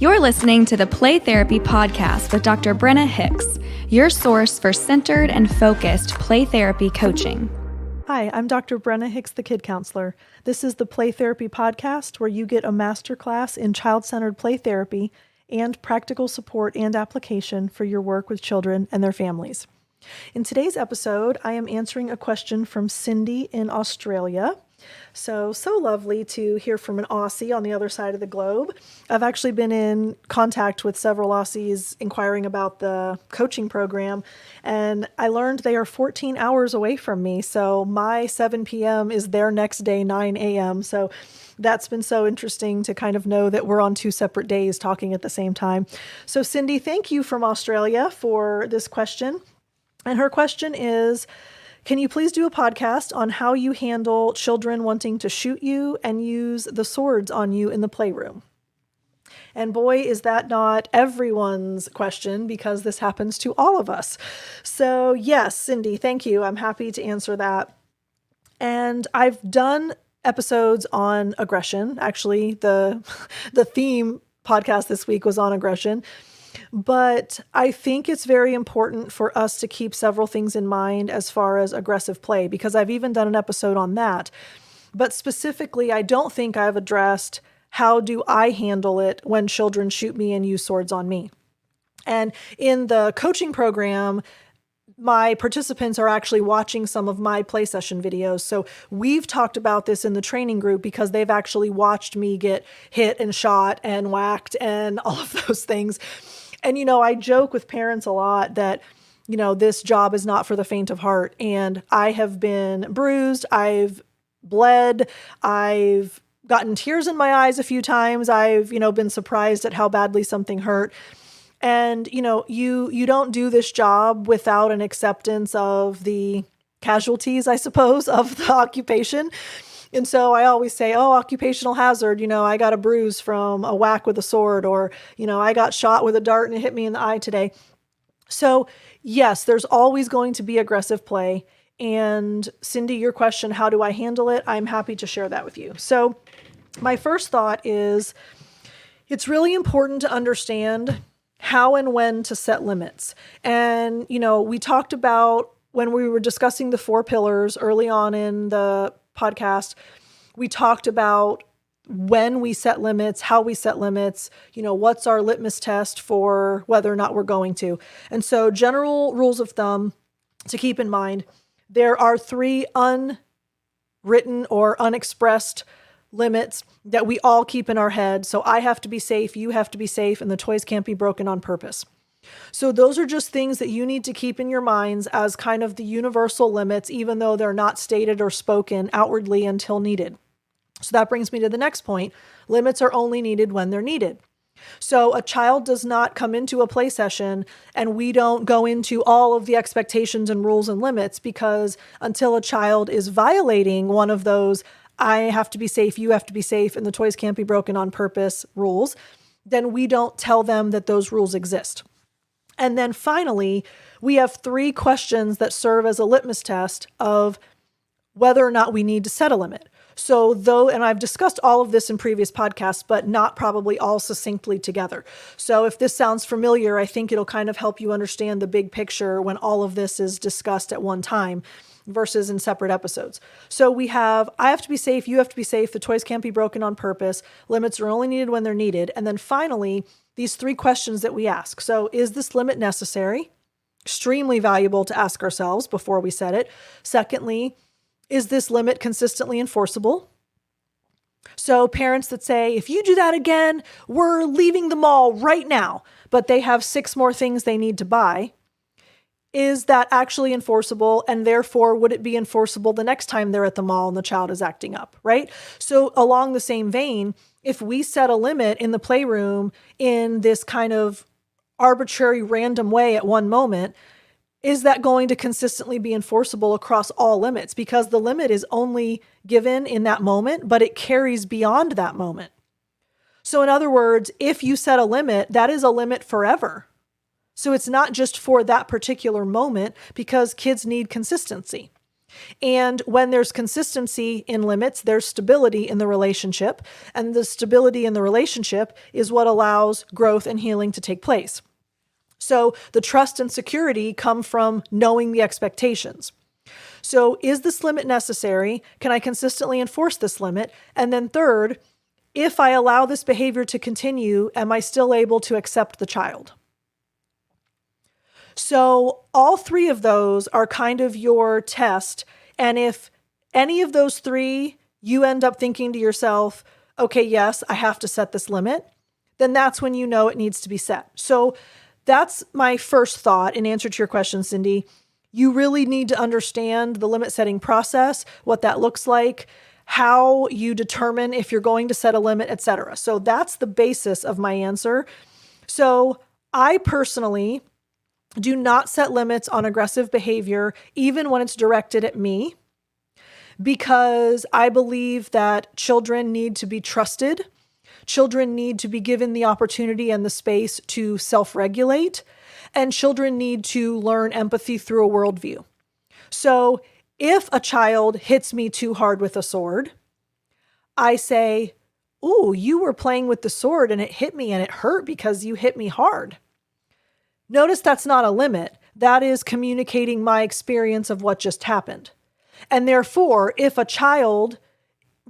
You're listening to the Play Therapy Podcast with Dr. Brenna Hicks, your source for centered and focused play therapy coaching. Hi, I'm Dr. Brenna Hicks, the Kid Counselor. This is the Play Therapy Podcast where you get a masterclass in child-centered play therapy and practical support and application for your work with children and their families. In today's episode, I am answering a question from Cindy in Australia. So lovely to hear from an Aussie on the other side of the globe. I've actually been in contact with several Aussies inquiring about the coaching program, and I learned they are 14 hours away from me. So my 7 p.m. is their next day, 9 a.m. So that's been so interesting to kind of know that we're on two separate days talking at the same time. So Cindy, thank you from Australia for this question. And her question is, can you please do a podcast on how you handle children wanting to shoot you and use the swords on you in the playroom? And boy, is that not everyone's question, because this happens to all of us. So yes, Cindy, thank you. I'm happy to answer that. And I've done episodes on aggression. Actually, the theme podcast this week was on aggression. But I think it's very important for us to keep several things in mind as far as aggressive play, because I've even done an episode on that. But specifically, I don't think I've addressed how do I handle it when children shoot me and use swords on me. And in the coaching program, my participants are actually watching some of my play session videos. So we've talked about this in the training group because they've actually watched me get hit and shot and whacked and all of those things. And, I joke with parents a lot that, this job is not for the faint of heart. And I have been bruised. I've bled. I've gotten tears in my eyes a few times. I've, been surprised at how badly something hurt. And, you don't do this job without an acceptance of the casualties, I suppose, of the occupation. And so I always say, occupational hazard, I got a bruise from a whack with a sword, or, I got shot with a dart and it hit me in the eye today. So yes, there's always going to be aggressive play. And Cindy, your question, how do I handle it? I'm happy to share that with you. So my first thought is it's really important to understand how and when to set limits. And, we talked about when we were discussing the 4 pillars early on in the podcast, we talked about when we set limits, how we set limits, what's our litmus test for whether or not we're going to. And so general rules of thumb to keep in mind, there are 3 unwritten or unexpressed limits that we all keep in our head. So I have to be safe, you have to be safe, and the toys can't be broken on purpose. So those are just things that you need to keep in your minds as kind of the universal limits, even though they're not stated or spoken outwardly until needed. So that brings me to the next point. Limits are only needed when they're needed. So a child does not come into a play session and we don't go into all of the expectations and rules and limits, because until a child is violating one of those, I have to be safe, you have to be safe, and the toys can't be broken on purpose rules, then we don't tell them that those rules exist. And then finally, we have 3 questions that serve as a litmus test of whether or not we need to set a limit. So and I've discussed all of this in previous podcasts, but not probably all succinctly together. So if this sounds familiar, I think it'll kind of help you understand the big picture when all of this is discussed at one time versus in separate episodes. So we have, I have to be safe, you have to be safe, the toys can't be broken on purpose, limits are only needed when they're needed. And then finally, these 3 questions that we ask. So is this limit necessary? Extremely valuable to ask ourselves before we set it. Secondly, is this limit consistently enforceable? So parents that say, if you do that again, we're leaving the mall right now, but they have 6 more things they need to buy. Is that actually enforceable? And therefore, would it be enforceable the next time they're at the mall and the child is acting up, right? So along the same vein, if we set a limit in the playroom in this kind of arbitrary, random way at one moment, is that going to consistently be enforceable across all limits? Because the limit is only given in that moment, but it carries beyond that moment. So in other words, if you set a limit, that is a limit forever. So it's not just for that particular moment, because kids need consistency. And when there's consistency in limits, there's stability in the relationship. And the stability in the relationship is what allows growth and healing to take place. So the trust and security come from knowing the expectations. So is this limit necessary? Can I consistently enforce this limit? And then third, if I allow this behavior to continue, am I still able to accept the child? So all three of those are kind of your test. And if any of those three, you end up thinking to yourself, okay, yes, I have to set this limit, then that's when you know it needs to be set. So that's my first thought in answer to your question, Cindy. You really need to understand the limit setting process, what that looks like, how you determine if you're going to set a limit, etc. So that's the basis of my answer. So I personally do not set limits on aggressive behavior, even when it's directed at me, because I believe that children need to be trusted. Children need to be given the opportunity and the space to self-regulate, and children need to learn empathy through a worldview. So if a child hits me too hard with a sword, I say, "Ooh, you were playing with the sword and it hit me and it hurt because you hit me hard." Notice that's not a limit. That is communicating my experience of what just happened. And therefore, if a child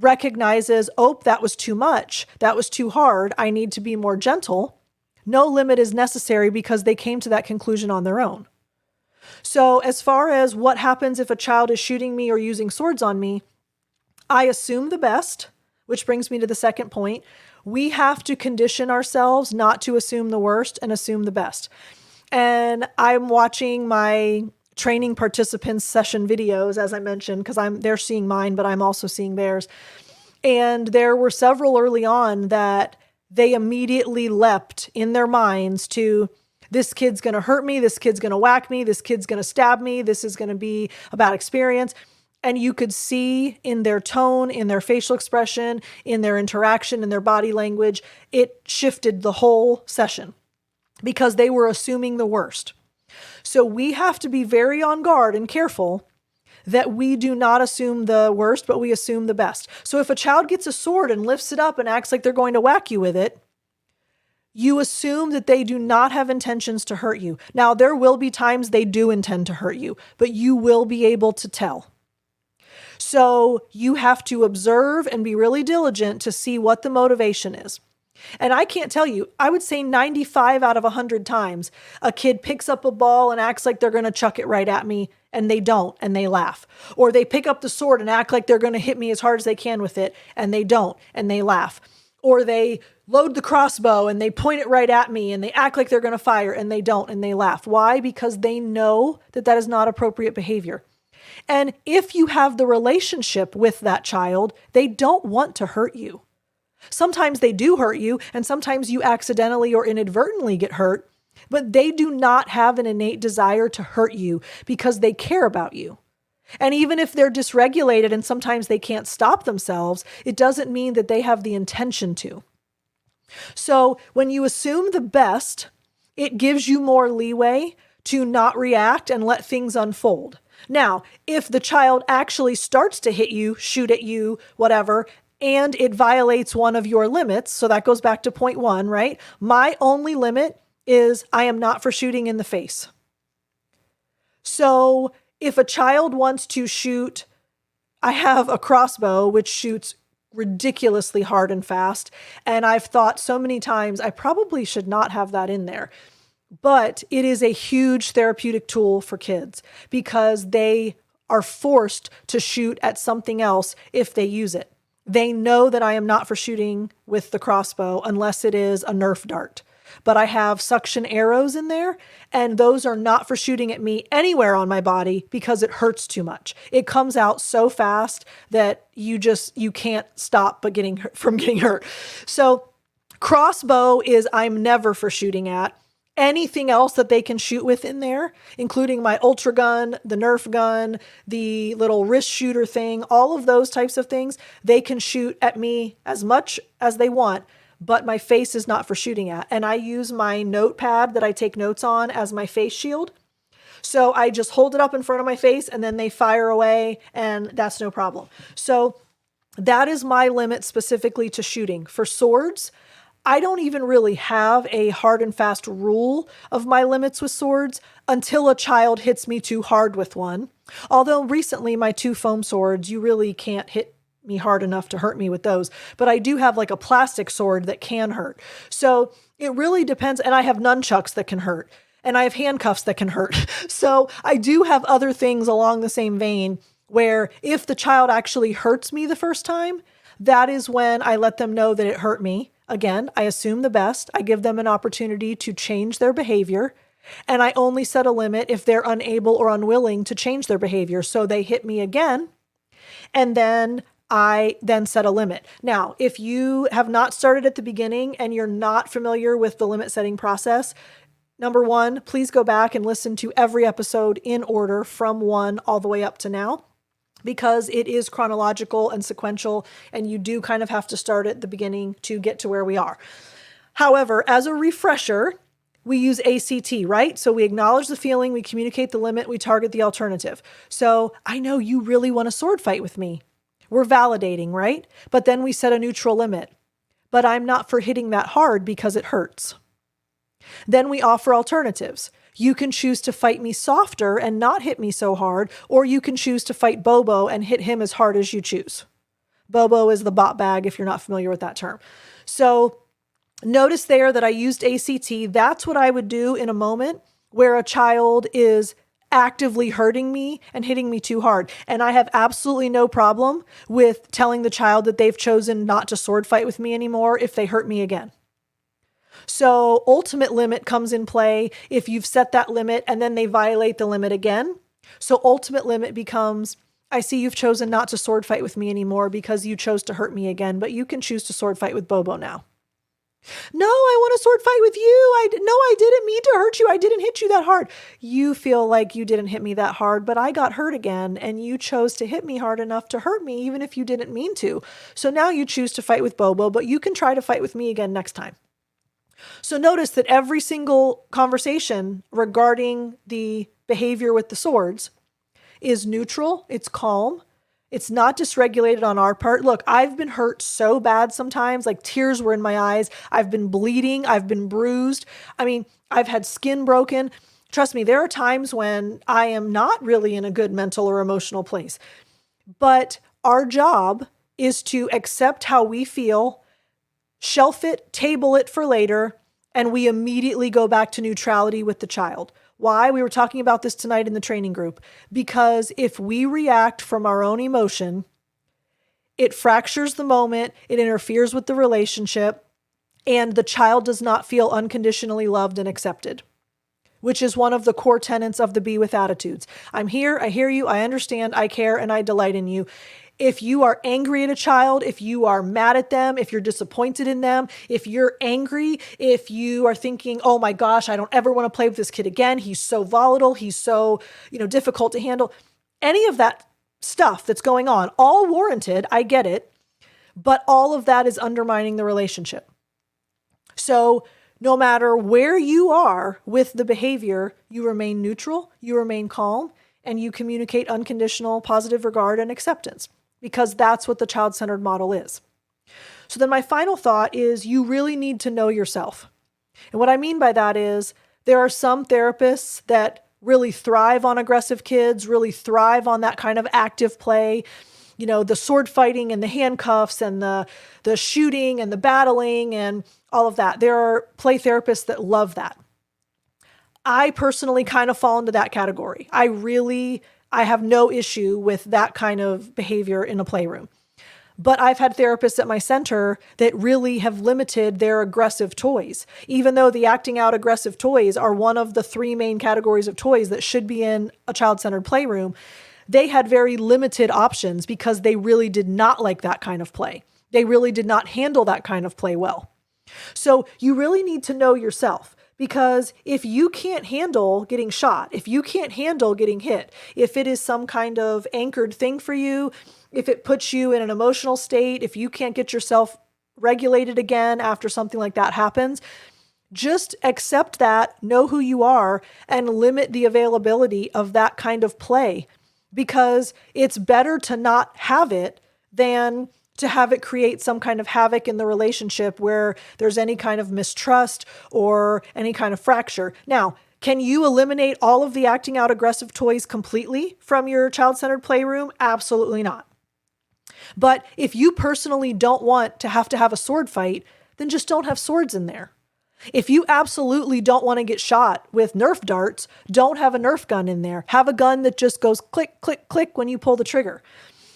recognizes, oh, that was too much, that was too hard, I need to be more gentle, no limit is necessary because they came to that conclusion on their own. So as far as what happens if a child is shooting me or using swords on me, I assume the best, which brings me to the second point. We have to condition ourselves not to assume the worst and assume the best. And I'm watching my training participants session videos, as I mentioned, because they're seeing mine, but I'm also seeing theirs. And there were several early on that they immediately leapt in their minds to, this kid's going to hurt me, this kid's going to whack me, this kid's going to stab me, this is going to be a bad experience. And you could see in their tone, in their facial expression, in their interaction, in their body language, it shifted the whole session because they were assuming the worst. So we have to be very on guard and careful that we do not assume the worst, but we assume the best. So if a child gets a sword and lifts it up and acts like they're going to whack you with it, you assume that they do not have intentions to hurt you. Now, there will be times they do intend to hurt you, but you will be able to tell. So you have to observe and be really diligent to see what the motivation is. And I can't tell you, I would say 95 out of 100 times, a kid picks up a ball and acts like they're going to chuck it right at me, and they don't, and they laugh. Or they pick up the sword and act like they're going to hit me as hard as they can with it, and they don't, and they laugh. Or they load the crossbow and they point it right at me and they act like they're going to fire, and they don't, and they laugh. Why? Because they know that that is not appropriate behavior. And if you have the relationship with that child, they don't want to hurt you. Sometimes they do hurt you, and sometimes you accidentally or inadvertently get hurt, but they do not have an innate desire to hurt you because they care about you. And even if they're dysregulated and sometimes they can't stop themselves, it doesn't mean that they have the intention to. So when you assume the best, it gives you more leeway to not react and let things unfold. Now, if the child actually starts to hit you, shoot at you, whatever, and it violates one of your limits, so that goes back to point one, right? My only limit is I am not for shooting in the face. So if a child wants to shoot, I have a crossbow which shoots ridiculously hard and fast, and I've thought so many times I probably should not have that in there. But it is a huge therapeutic tool for kids because they are forced to shoot at something else if they use it. They know that I am not for shooting with the crossbow unless it is a Nerf dart. But I have suction arrows in there, and those are not for shooting at me anywhere on my body because it hurts too much. It comes out so fast that you can't stop but from getting hurt. So crossbow is I'm never for shooting at. Anything else that they can shoot with in there, including my ultra gun, the Nerf gun, the little wrist shooter thing, all of those types of things, they can shoot at me as much as they want, but my face is not for shooting at. And I use my notepad that I take notes on as my face shield. So I just hold it up in front of my face and then they fire away, and that's no problem. So that is my limit specifically to shooting. For swords, I don't even really have a hard and fast rule of my limits with swords until a child hits me too hard with one. Although recently my 2 foam swords, you really can't hit me hard enough to hurt me with those. But I do have like a plastic sword that can hurt. So it really depends. And I have nunchucks that can hurt. And I have handcuffs that can hurt. So I do have other things along the same vein where if the child actually hurts me the first time, that is when I let them know that it hurt me. Again, I assume the best. I give them an opportunity to change their behavior. And I only set a limit if they're unable or unwilling to change their behavior. So they hit me again. And then I then set a limit. Now, if you have not started at the beginning and you're not familiar with the limit setting process, number 1, please go back and listen to every episode in order from 1 all the way up to now, because it is chronological and sequential, and you do kind of have to start at the beginning to get to where we are. However, as a refresher, we use ACT, right? So we acknowledge the feeling, we communicate the limit, we target the alternative. So I know you really want a sword fight with me. We're validating, right? But then we set a neutral limit. But I'm not for hitting that hard because it hurts. Then we offer alternatives. You can choose to fight me softer and not hit me so hard, or you can choose to fight Bobo and hit him as hard as you choose. Bobo is the bot bag, if you're not familiar with that term. So notice there that I used ACT. That's what I would do in a moment where a child is actively hurting me and hitting me too hard. And I have absolutely no problem with telling the child that they've chosen not to sword fight with me anymore if they hurt me again. So ultimate limit comes in play if you've set that limit and then they violate the limit again. So ultimate limit becomes, I see you've chosen not to sword fight with me anymore because you chose to hurt me again, but you can choose to sword fight with Bobo now. No, I want to sword fight with you. I didn't mean to hurt you. I didn't hit you that hard. You feel like you didn't hit me that hard, but I got hurt again and you chose to hit me hard enough to hurt me even if you didn't mean to. So now you choose to fight with Bobo, but you can try to fight with me again next time. So notice that every single conversation regarding the behavior with the swords is neutral, it's calm, it's not dysregulated on our part. Look, I've been hurt so bad sometimes, like tears were in my eyes. I've been bleeding, I've been bruised. I mean, I've had skin broken. Trust me, there are times when I am not really in a good mental or emotional place. But our job is to accept how we feel, shelf it, table it for later, and we immediately go back to neutrality with the child. Why? We were talking about this tonight in the training group. Because if we react from our own emotion, it fractures the moment, it interferes with the relationship, and the child does not feel unconditionally loved and accepted, which is one of the core tenets of the Be With attitudes. I'm here, I hear you, I understand, I care, and I delight in you. If you are angry at a child, if you are mad at them, if you're disappointed in them, if you're angry, if you are thinking, oh my gosh, I don't ever want to play with this kid again. He's so volatile. He's so, difficult to handle. Any of that stuff that's going on, all warranted. I get it. But all of that is undermining the relationship. So no matter where you are with the behavior, you remain neutral, you remain calm, and you communicate unconditional positive regard and acceptance. Because that's what the child-centered model is. So then my final thought is you really need to know yourself. And what I mean by that is there are some therapists that really thrive on aggressive kids, really thrive on that kind of active play, the sword fighting and the handcuffs and the shooting and the battling and all of that. There are play therapists that love that. I personally kind of fall into that category. I have no issue with that kind of behavior in a playroom. But I've had therapists at my center that really have limited their aggressive toys, even though the acting out aggressive toys are one of the 3 main categories of toys that should be in a child-centered playroom. They had very limited options because they really did not like that kind of play. They really did not handle that kind of play well. So you really need to know yourself. Because if you can't handle getting shot, if you can't handle getting hit, if it is some kind of anchored thing for you, if it puts you in an emotional state, if you can't get yourself regulated again after something like that happens, Just accept that, know who you are, and limit the availability of that kind of play, because it's better to not have it than to have it create some kind of havoc in the relationship where there's any kind of mistrust or any kind of fracture. Now, can you eliminate all of the acting out aggressive toys completely from your child-centered playroom? Absolutely not. But if you personally don't want to have a sword fight, then just don't have swords in there. If you absolutely don't want to get shot with Nerf darts, don't have a Nerf gun in there. Have a gun that just goes click, click, click when you pull the trigger.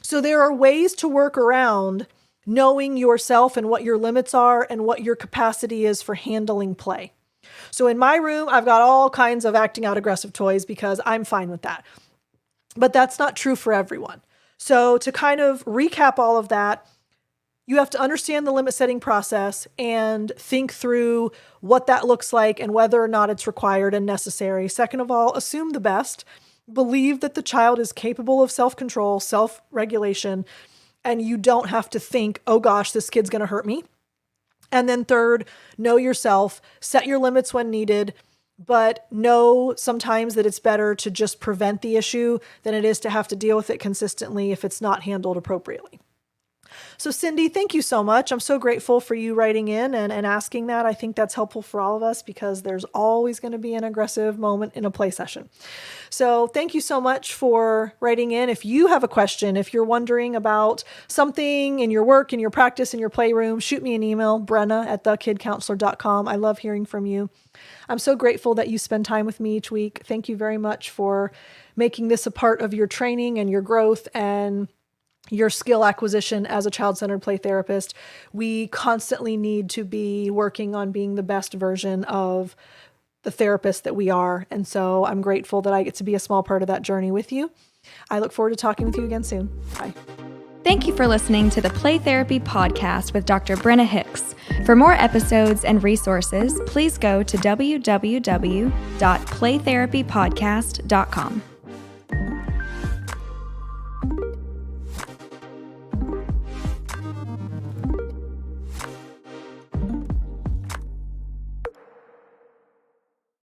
So there are ways to work around knowing yourself and what your limits are and what your capacity is for handling play. So in my room, I've got all kinds of acting out aggressive toys because I'm fine with that. But that's not true for everyone. So to kind of recap all of that, you have to understand the limit setting process and think through what that looks like and whether or not it's required and necessary. Second of all, assume the best. Believe that the child is capable of self-control, self-regulation, and you don't have to think, oh gosh, this kid's going to hurt me. And then third, know yourself, set your limits when needed, but know sometimes that it's better to just prevent the issue than it is to have to deal with it consistently if it's not handled appropriately. So Cindy, thank you so much. I'm so grateful for you writing in and asking that. I think that's helpful for all of us because there's always going to be an aggressive moment in a play session. So thank you so much for writing in. If you have a question, if you're wondering about something in your work, in your practice, in your playroom, shoot me an email, Brenna@thekidcounselor.com. I love hearing from you. I'm so grateful that you spend time with me each week. Thank you very much for making this a part of your training and your growth and your skill acquisition as a child-centered play therapist. We constantly need to be working on being the best version of the therapist that we are. And so I'm grateful that I get to be a small part of that journey with you. I look forward to talking with you again soon. Bye. Thank you for listening to the Play Therapy Podcast with Dr. Brenna Hicks. For more episodes and resources, please go to www.playtherapypodcast.com.